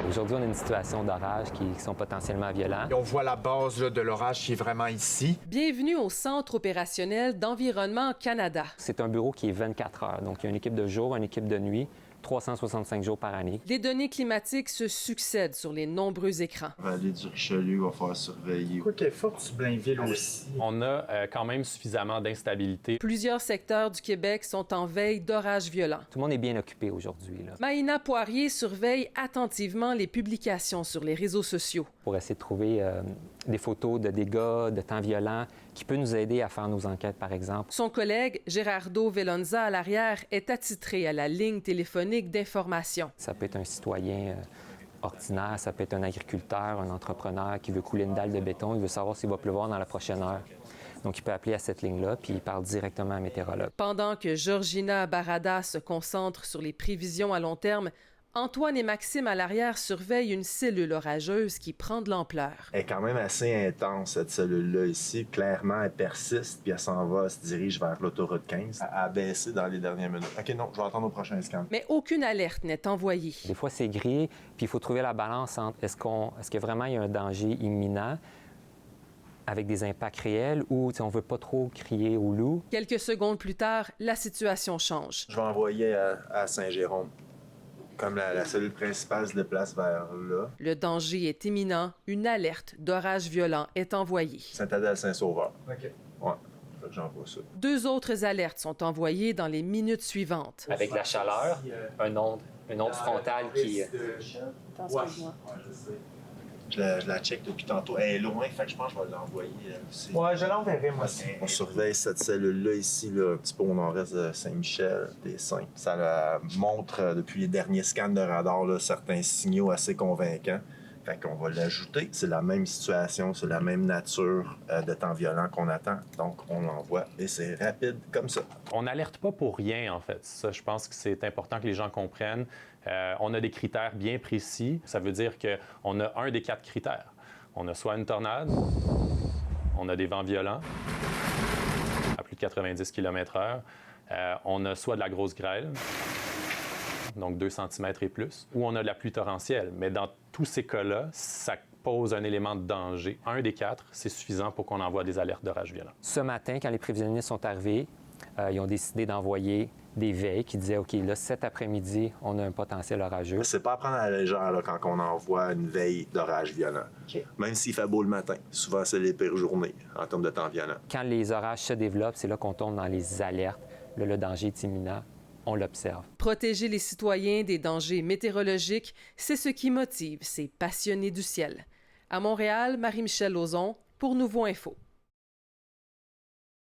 Aujourd'hui, on a une situation d'orage qui sont potentiellement violents. Et on voit la base là, de l'orage qui est vraiment ici. Bienvenue au Centre opérationnel d'Environnement Canada. C'est un bureau qui est 24 heures. Donc, il y a une équipe de jour, une équipe de nuit, 365 jours par année. Les données climatiques se succèdent sur les nombreux écrans. Vallée du Richelieu va falloir surveiller. Quoi qu'elle est forte sur Blainville aussi. On a quand même suffisamment d'instabilité. Plusieurs secteurs du Québec sont en veille d'orages violents. Tout le monde est bien occupé aujourd'hui, là, Maïna Poirier surveille attentivement les publications sur les réseaux sociaux. pour essayer de trouver des photos de dégâts, de temps violents, qui peut nous aider à faire nos enquêtes, par exemple. Son collègue, Gerardo Velonza, à l'arrière, est attitré à la ligne téléphonique d'information. Ça peut être un citoyen ordinaire, ça peut être un agriculteur, un entrepreneur qui veut couler une dalle de béton, il veut savoir s'il va pleuvoir dans la prochaine heure. Donc, il peut appeler à cette ligne-là, puis il parle directement à un météorologue. Pendant que Georgina Barada se concentre sur les prévisions à long terme, Antoine et Maxime à l'arrière surveillent une cellule orageuse qui prend de l'ampleur. Elle est quand même assez intense, cette cellule-là ici. Clairement, elle persiste, puis elle s'en va, elle se dirige vers l'autoroute 15. Elle a baissé dans les dernières minutes. OK, non, je vais attendre au prochain scan. Mais aucune alerte n'est envoyée. Des fois, c'est gris, puis il faut trouver la balance entre est-ce que vraiment il y a un danger imminent avec des impacts réels ou on ne veut pas trop crier au loup. Quelques secondes plus tard, la situation change. Je vais envoyer à Saint-Jérôme. Comme la cellule principale se déplace vers là. Le danger est imminent. Une alerte d'orage violent est envoyée. Saint-Adèle-Saint-Sauveur. OK. Ouais, fait que j'envoie ça. 2 autres alertes sont envoyées dans les minutes suivantes. Avec la chaleur, une onde frontale qui... Je la check depuis tantôt. Elle est loin, fait que je pense que je vais l'envoyer aussi. Ouais, je l'enverrai moi aussi. On surveille cette cellule-là ici, là, un petit peu au nord-est de Saint-Michel, des Saints. Ça montre depuis les derniers scans de radar là, certains signaux assez convaincants. Fait qu'on va l'ajouter. C'est la même situation, c'est la même nature de temps violent qu'on attend. Donc, on l'envoie et c'est rapide comme ça. On n'alerte pas pour rien, en fait. Ça, je pense que c'est important que les gens comprennent. On a des critères bien précis. Ça veut dire qu'on a un des 4 critères. On a soit une tornade, on a des vents violents à plus de 90 km/h, on a soit de la grosse grêle, donc 2 cm et plus, ou on a de la pluie torrentielle. Mais dans tous ces cas-là, ça pose un élément de danger. Un des 4, c'est suffisant pour qu'on envoie des alertes d'orage violent. Ce matin, quand les prévisionnistes sont arrivés, ils ont décidé d'envoyer des veilles qui disaient, OK, là, cet après-midi, on a un potentiel orageux. C'est pas à prendre à la légère là, quand on envoie une veille d'orage violent. OK. Même s'il fait beau le matin. Souvent, c'est les pires journées en termes de temps violent. Quand les orages se développent, c'est là qu'on tombe dans les alertes. Là, le danger est imminent. On l'observe. Protéger les citoyens des dangers météorologiques, c'est ce qui motive ces passionnés du ciel. À Montréal, Marie-Michelle Lauzon pour Nouveau Info.